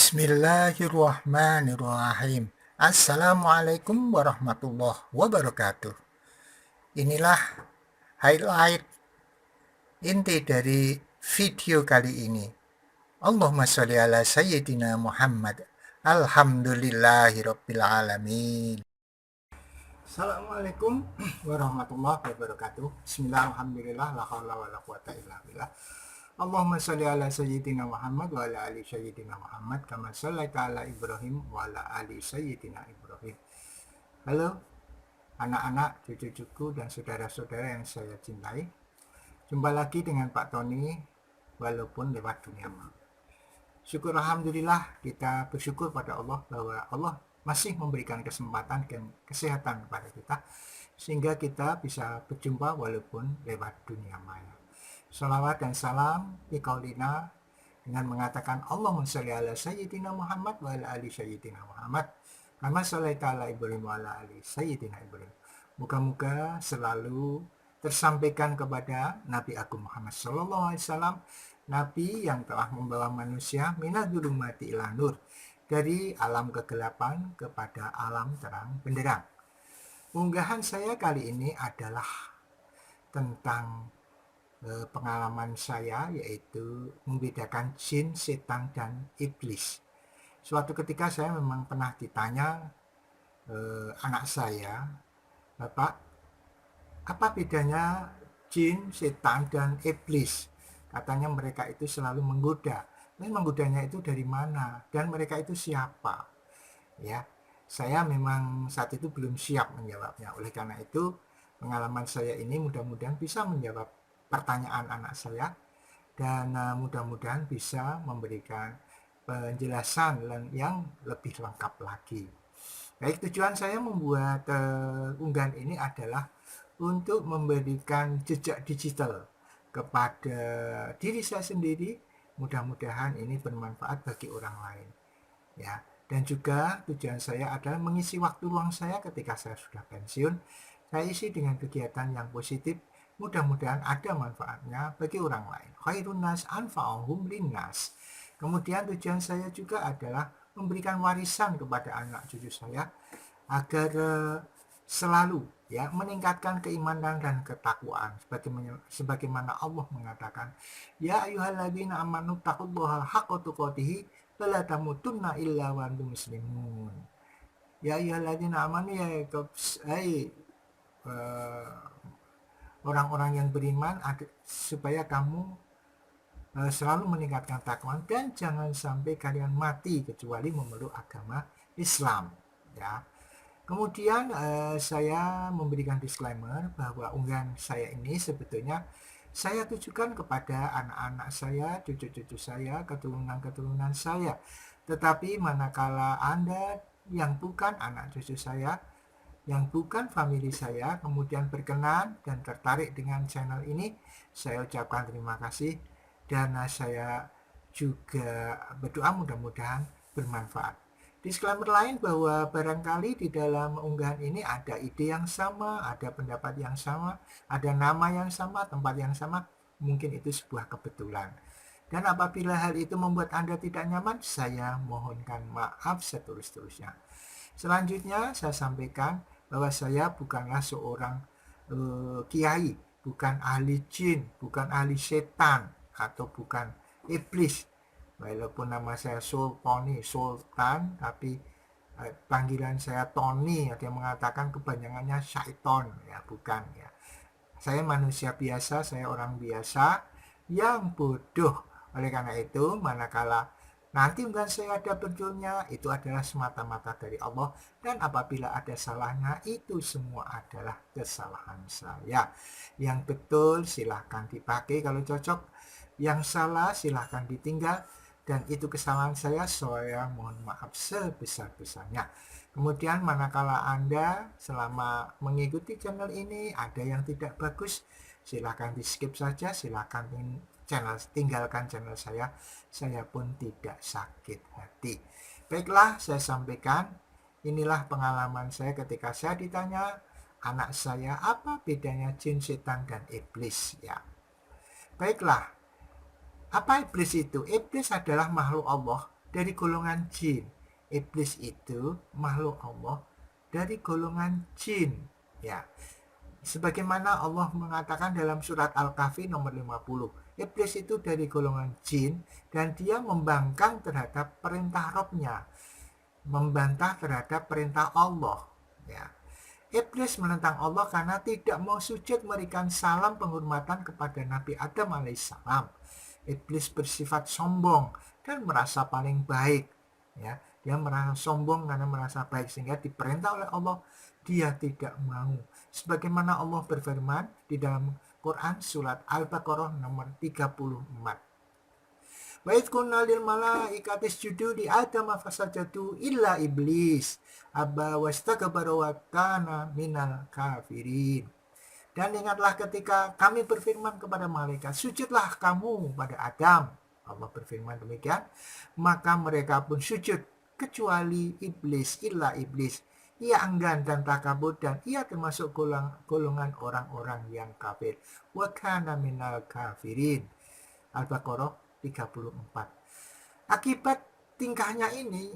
Bismillahirrahmanirrahim. Assalamualaikum warahmatullahi wabarakatuh. Inilah highlight inti dari video kali ini. Allahumma sholli ala sayyidina Muhammad. Alhamdulillahirabbil alamin. Assalamualaikum warahmatullahi wabarakatuh. Bismillahirrahmanirrahim. La haula wala quwata illa billah. Allahumma sholli ala sayyidina Muhammad wa ala ali sayyidina Muhammad kama shallaita ala Ibrahim wa ala ali sayyidina Ibrahim. Halo anak-anak, cucu-cucuku dan saudara-saudara yang saya cintai. Jumpa lagi dengan Pak Tony walaupun lewat dunia maya. Syukur alhamdulillah, kita bersyukur pada Allah bahwa Allah masih memberikan kesempatan dan kesehatan kepada kita sehingga kita bisa berjumpa walaupun lewat dunia maya. Salawat dan salam biqaulina dengan mengatakan Allahumma sholli ala sayyidina Muhammad wa ala ali sayyidina Muhammad kama shallaita ala Ibrahim wa ala ali sayyidina Ibrahim. Moga-moga selalu tersampaikan kepada Nabi Agung Muhammad sallallahu alaihi wasallam, Nabi yang telah membawa manusia minadz dzulumati ila nur, dari alam kegelapan kepada alam terang benderang. Unggahan saya kali ini adalah tentang pengalaman saya, yaitu membedakan jin, setan, dan iblis. Suatu ketika saya memang pernah ditanya anak saya, "Bapak, apa bedanya jin, setan, dan iblis?" Katanya mereka itu selalu menggoda. Nah, menggodanya itu dari mana? Dan mereka itu siapa? Ya, saya memang saat itu belum siap menjawabnya. Oleh karena itu, pengalaman saya ini mudah-mudahan bisa menjawab pertanyaan anak saya dan mudah-mudahan bisa memberikan penjelasan yang lebih lengkap lagi. Baik, tujuan saya membuat unggahan ini adalah untuk memberikan jejak digital kepada diri saya sendiri. Mudah-mudahan ini bermanfaat bagi orang lain, ya. Dan juga tujuan saya adalah mengisi waktu luang saya ketika saya sudah pensiun. Saya isi dengan kegiatan yang positif. Mudah-mudahan ada manfaatnya bagi orang lain. Khairun nas anfa'uhum linnas. Kemudian tujuan saya juga adalah memberikan warisan kepada anak cucu saya agar selalu meningkatkan keimanan dan ketakwaan sebagaimana Allah mengatakan, ya ayyuhalladzina amanu taqullaha haqqa tuqatih wa la tamutunna illa wa antum muslimun. Ya ayyuhalladzina amanu, ya orang-orang yang beriman, supaya kamu selalu meningkatkan takwa dan jangan sampai kalian mati kecuali memeluk agama Islam, ya. Kemudian saya memberikan disclaimer bahwa unggahan saya ini sebetulnya saya tujukan kepada anak-anak saya, cucu-cucu saya, keturunan-keturunan saya. Tetapi manakala Anda yang bukan anak cucu saya, yang bukan famili saya, kemudian berkenan dan tertarik dengan channel ini, saya ucapkan terima kasih dan saya juga berdoa mudah-mudahan bermanfaat. Disclaimer lain bahwa barangkali di dalam unggahan ini ada ide yang sama, ada pendapat yang sama, ada nama yang sama, tempat yang sama, mungkin itu sebuah kebetulan. Dan apabila hal itu membuat Anda tidak nyaman, saya mohonkan maaf setulus-tulusnya. Selanjutnya saya sampaikan bahwa saya bukanlah seorang kiai, bukan ahli jin, bukan ahli setan, atau bukan iblis. Walaupun nama saya Sultan, tapi panggilan saya Tony. Ada yang mengatakan kepanjangannya syaiton, ya bukan, ya. Saya manusia biasa, saya orang biasa yang bodoh. Oleh karena itu, manakala nanti unggahan saya ada bentuknya, itu adalah semata-mata dari Allah. Dan apabila ada salahnya, itu semua adalah kesalahan saya. Yang betul silahkan dipakai kalau cocok, yang salah silahkan ditinggal. Dan itu kesalahan saya mohon maaf sebesar-besarnya. Kemudian manakala Anda selama mengikuti channel ini ada yang tidak bagus, silahkan di skip saja, silahkan tinggalkan channel saya pun tidak sakit hati. Baiklah, saya sampaikan, inilah pengalaman saya ketika saya ditanya anak saya apa bedanya jin, setan, dan iblis, ya. Baiklah, apa iblis itu? Iblis adalah makhluk Allah dari golongan jin. Iblis itu makhluk Allah dari golongan jin. Ya, sebagaimana Allah mengatakan dalam surat Al-Kahfi nomor 50, iblis itu dari golongan jin dan dia membangkang terhadap perintah Rabb-nya, membantah terhadap perintah Allah. Ya. Iblis menentang Allah karena tidak mau sujud memberikan salam penghormatan kepada Nabi Adam alaihissalam. Iblis bersifat sombong dan merasa paling baik. Ya, dia merasa sombong karena merasa baik sehingga diperintah oleh Allah dia tidak mau. Sebagaimana Allah berfirman di dalam Quran surat Al-Baqarah nomor 34. Wa idh qulna lil malaikati isjudu li adama fasajadu illa iblis aba wastakbara wa kana minal kafirin. Dan ingatlah ketika kami berfirman kepada malaikat, sujudlah kamu pada Adam. Allah berfirman demikian, maka mereka pun sujud kecuali iblis, illa iblis. Ia enggan dan takabur dan ia termasuk golongan orang-orang yang kafir. Wa kana minal kafirin. Al-Baqarah 34. Akibat tingkahnya ini,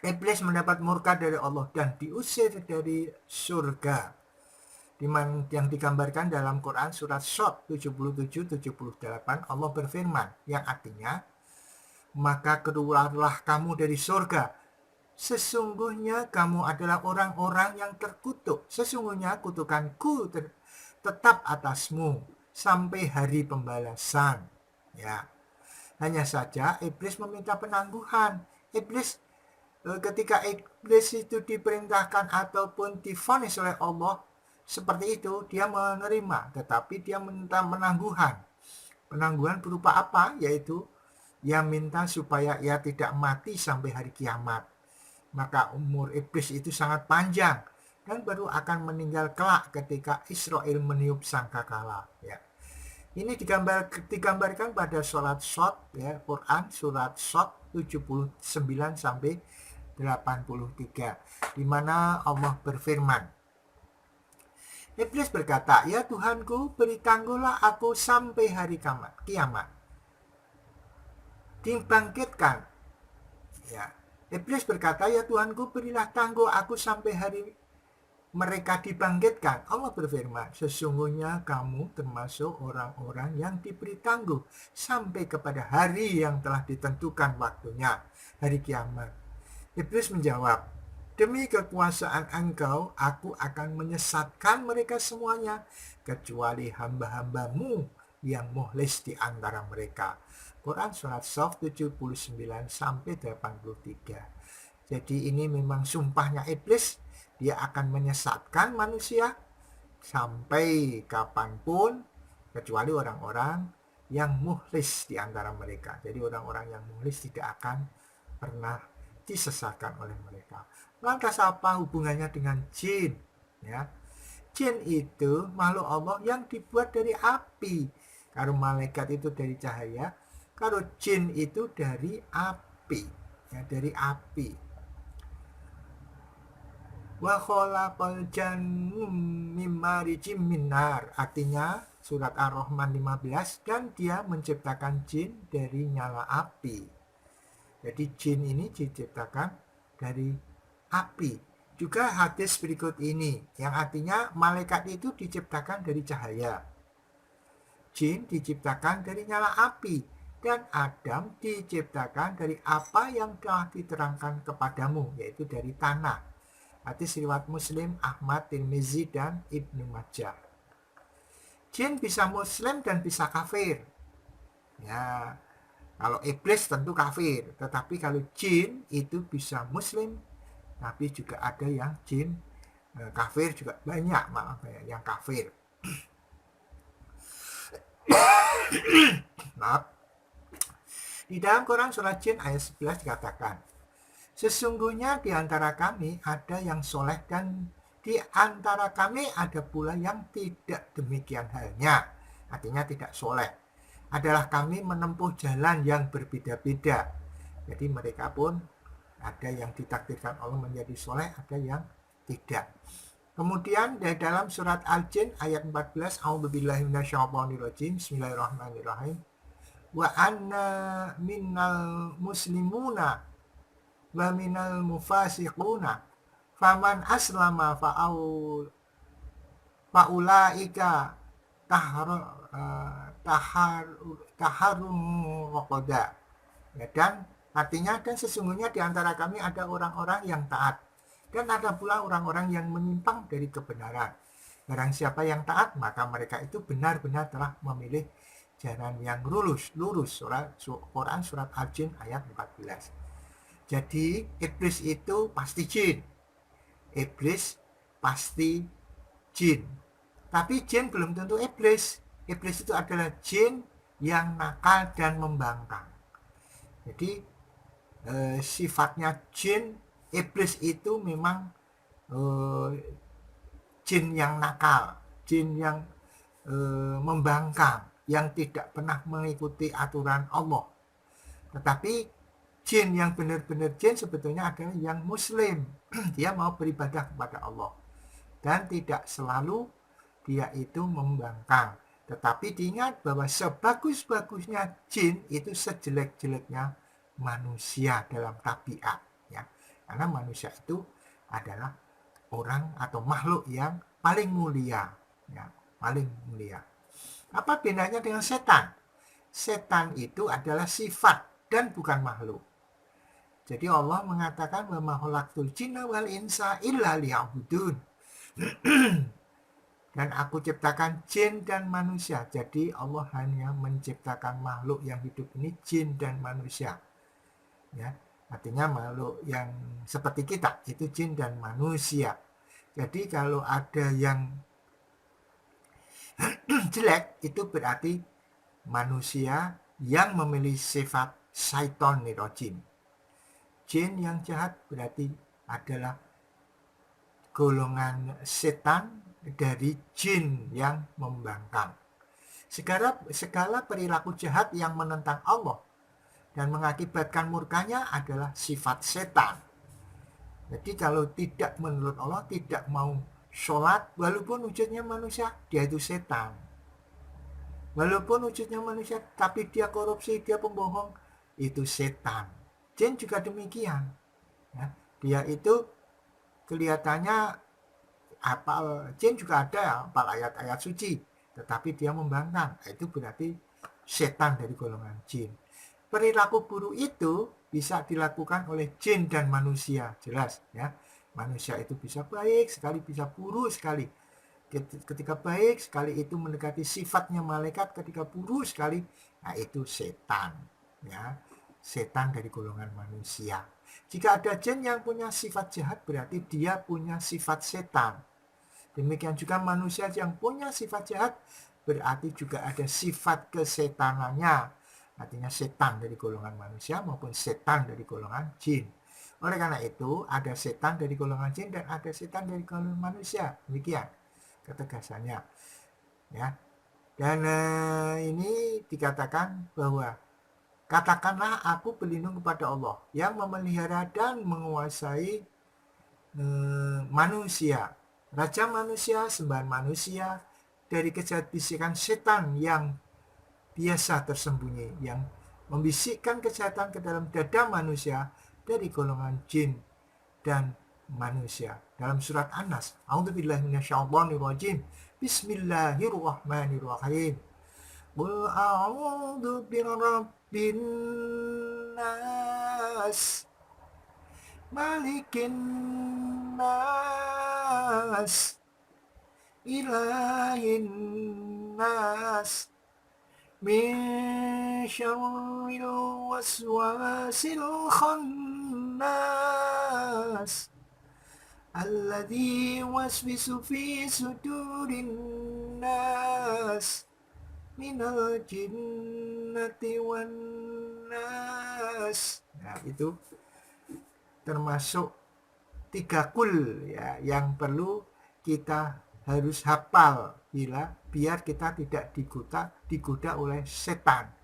iblis mendapat murka dari Allah dan diusir dari surga. Yang digambarkan dalam Quran surat Shad 77-78, Allah berfirman yang artinya, maka keluarlah kamu dari surga. Sesungguhnya kamu adalah orang-orang yang terkutuk. Sesungguhnya kutukanku tetap atasmu sampai hari pembalasan. Ya, hanya saja iblis meminta penangguhan. Ketika iblis itu diperintahkan ataupun divonis oleh Allah seperti itu, dia menerima, tetapi dia minta penangguhan. Penangguhan berupa apa? Yaitu ia minta supaya ia tidak mati sampai hari kiamat. Maka umur iblis itu sangat panjang dan baru akan meninggal kelak ketika Israel meniup sangkakala. Ya. Ini digambarkan pada surat Shad, ya, Quran surat Shad 79 sampai 83, di mana Allah berfirman, Iblis berkata, ya Tuhanku, beri tangguhlah aku sampai hari kiamat. Dibangkitkan. Ya. Iblis berkata, ya Tuhanku, berilah tangguh aku sampai hari mereka dibangkitkan. Allah berfirman, sesungguhnya kamu termasuk orang-orang yang diberi tangguh sampai kepada hari yang telah ditentukan waktunya, hari kiamat. Iblis menjawab, demi kekuasaan engkau, aku akan menyesatkan mereka semuanya, kecuali hamba-hambamu yang mukhlis di antara mereka. Quran surat Shad 79 sampai 83. Jadi ini memang sumpahnya iblis. Dia akan menyesatkan manusia sampai kapanpun, kecuali orang-orang yang mukhlis di antara mereka. Jadi orang-orang yang mukhlis tidak akan pernah disesatkan oleh mereka. Lantas apa hubungannya dengan jin? Ya, jin itu makhluk Allah yang dibuat dari api. Kalau malaikat itu dari cahaya, kalau jin itu dari api. Ya, dari api. Wa khalaqal janna mim marijim min nar, artinya surat Ar-Rahman 15, dan dia menciptakan jin dari nyala api. Jadi jin ini diciptakan dari api. Juga hadis berikut ini yang artinya malaikat itu diciptakan dari cahaya, jin diciptakan dari nyala api, dan Adam diciptakan dari apa yang telah diterangkan kepadamu, yaitu dari tanah. Hadis riwayat Muslim, Ahmad, Tirmizi, dan Ibnu Majah. Jin bisa muslim dan bisa kafir. Ya, kalau iblis tentu kafir, tetapi kalau jin itu bisa muslim, tapi juga ada yang jin kafir juga banyak, malah yang kafir. Maaf. Di dalam Quran surat Jin ayat 11 dikatakan, sesungguhnya di antara kami ada yang soleh dan di antara kami ada pula yang tidak demikian halnya. Artinya tidak soleh. Adalah kami menempuh jalan yang berbeda-beda. Jadi mereka pun ada yang ditakdirkan Allah menjadi soleh, ada yang tidak. Kemudian di dalam surat Al-Jin ayat 14, A'udzubillahi minasyaitonirrajim, Bismillahirrahmanirrahim. wa anna minnal muslimuna wa minal mufasiquna faman aslama faulaika taharum waqada. Ya, dan artinya, dan sesungguhnya di antara kami ada orang-orang yang taat dan ada pula orang-orang yang menyimpang dari kebenaran. Barang siapa yang taat, maka mereka itu benar-benar telah memilih jalan yang lurus. Quran surat Al-Jin ayat 14. Jadi iblis itu pasti jin. Iblis pasti jin. Tapi jin belum tentu iblis. Iblis itu adalah jin yang nakal dan membangkang. Jadi sifatnya jin, iblis itu memang jin yang nakal, jin yang membangkang, yang tidak pernah mengikuti aturan Allah. Tetapi jin yang benar-benar jin sebetulnya adalah yang muslim. Dia mau beribadah kepada Allah. Dan tidak selalu dia itu membangkang. Tetapi diingat bahwa sebagus-bagusnya jin itu sejelek-jeleknya manusia dalam tabiat. Ya. Karena manusia itu adalah orang atau makhluk yang paling mulia. Ya, paling mulia. Apa bedanya dengan setan? Setan itu adalah sifat dan bukan makhluk. Jadi Allah mengatakan wa ma khalaqtul jinna wal insa illa liya'budun. Dan aku ciptakan jin dan manusia. Jadi Allah hanya menciptakan makhluk yang hidup ini jin dan manusia. Ya, artinya makhluk yang seperti kita itu jin dan manusia. Jadi kalau ada yang jelek itu berarti manusia yang memiliki sifat syaiton nirojim. Jin yang jahat berarti adalah golongan setan dari jin yang membangkang. Segala perilaku jahat yang menentang Allah dan mengakibatkan murkanya adalah sifat setan. Jadi kalau tidak menurut Allah, tidak mau sholat, walaupun wujudnya manusia, dia itu setan. Walaupun wujudnya manusia, tapi dia korupsi, dia pembohong, itu setan. Jin juga demikian. Ya, dia itu kelihatannya hafal, jin juga ada hafal ayat-ayat suci, tetapi dia membangkang. Itu berarti setan dari golongan jin. Perilaku buruk itu bisa dilakukan oleh jin dan manusia, jelas ya. Manusia itu bisa baik sekali, bisa buruk sekali. Ketika baik sekali itu mendekati sifatnya malaikat, ketika buruk sekali, nah itu setan ya. Setan dari golongan manusia. Jika ada jin yang punya sifat jahat, berarti dia punya sifat setan. Demikian juga manusia yang punya sifat jahat, berarti juga ada sifat kesetanannya. Artinya setan dari golongan manusia maupun setan dari golongan jin. Oleh karena itu, ada setan dari golongan jin dan ada setan dari golongan manusia. Demikian ketegasannya. Ya. Dan ini dikatakan bahwa katakanlah aku berlindung kepada Allah yang memelihara dan menguasai manusia, raja manusia, sembahan manusia, dari kejahat bisikan setan yang biasa tersembunyi, yang membisikkan kejahatan ke dalam dada manusia dari golongan jin dan manusia. Dalam surat An-Nas, A'udzubillahi minasyaitonirrajim. Bismillahirrahmanirrahim. Qul a'udzu birabbin nas, malikin nas, ilahin nas, min syarril waswasil khannas, alladzi waswisu fi sudurin nas, minal jinnati wan nas. Nah, itu termasuk 3 kul ya, yang perlu kita harus hafal biar kita tidak digoda oleh setan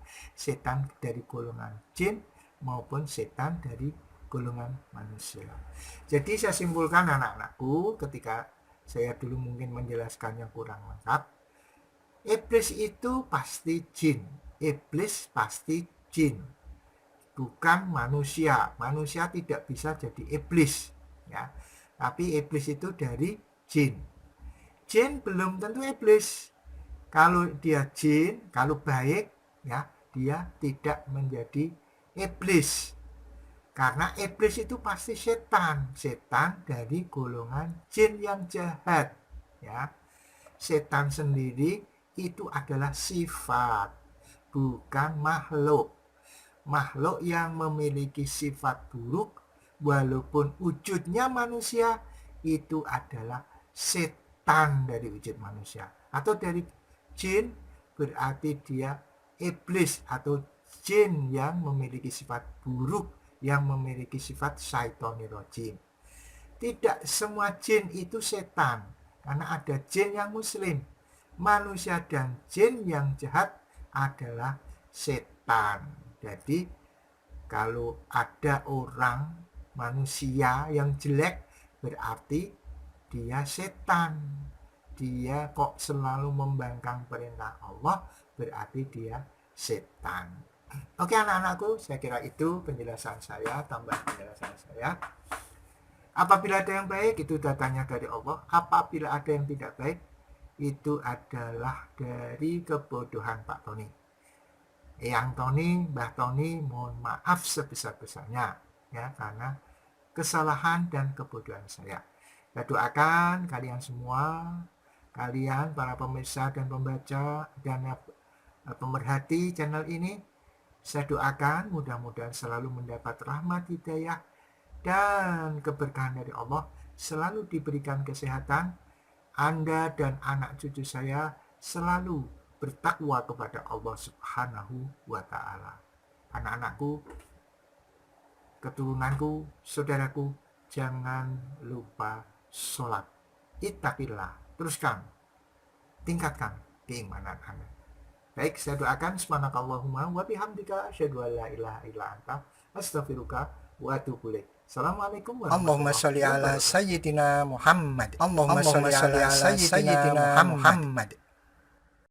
dari golongan jin maupun setan dari golongan manusia. Jadi saya simpulkan anak-anakku, ketika saya dulu mungkin menjelaskannya kurang lengkap, iblis itu pasti jin. iblis pasti jin, bukan manusia. Manusia tidak bisa jadi iblis, ya. Tapi iblis itu dari jin. Jin belum tentu iblis. Kalau dia jin, kalau baik, ya, dia tidak menjadi iblis. Karena iblis itu pasti setan. Setan dari golongan jin yang jahat, ya. Setan sendiri itu adalah sifat, bukan makhluk. Makhluk yang memiliki sifat buruk, walaupun wujudnya manusia, itu adalah setan dari wujud manusia. Atau dari jin, berarti dia iblis atau jin yang memiliki sifat buruk, yang memiliki sifat syaitonir rajim. Tidak semua jin itu setan, karena ada jin yang muslim. Manusia dan jin yang jahat adalah setan. Jadi kalau ada orang manusia yang jelek, berarti dia setan. Dia kok selalu membangkang perintah Allah, berarti dia setan. Oke anak-anakku, saya kira itu penjelasan saya, tambahan penjelasan saya. Apabila ada yang baik, itu datangnya dari Allah. Apabila ada yang tidak baik, itu adalah dari kebodohan Pak Tony. Eyang Tony, Mbah Tony, mohon maaf sebesar-besarnya, ya, karena kesalahan dan kebodohan saya. Saya doakan kalian semua, kalian para pemirsa dan pembaca dan pemerhati channel ini, saya doakan mudah-mudahan selalu mendapat rahmat hidayah dan keberkahan dari Allah, selalu diberikan kesehatan. Anda dan anak cucu saya selalu bertakwa kepada Allah Subhanahu wa Ta'ala. Anak-anakku, keturunanku, saudaraku, jangan lupa sholat. Ittaqillah, teruskan, tingkatkan keimanan Anda. Baik, saya doakan subhanakallahumma wa bihamdika asyhadu an la ilaha illa anta astaghfiruka wa atubu ilaik. Assalamualaikum warahmatullahi wabarakatuh. Allahumma sholli ala sayyidina Muhammad. Allahumma sholli ala sayyidina Muhammad.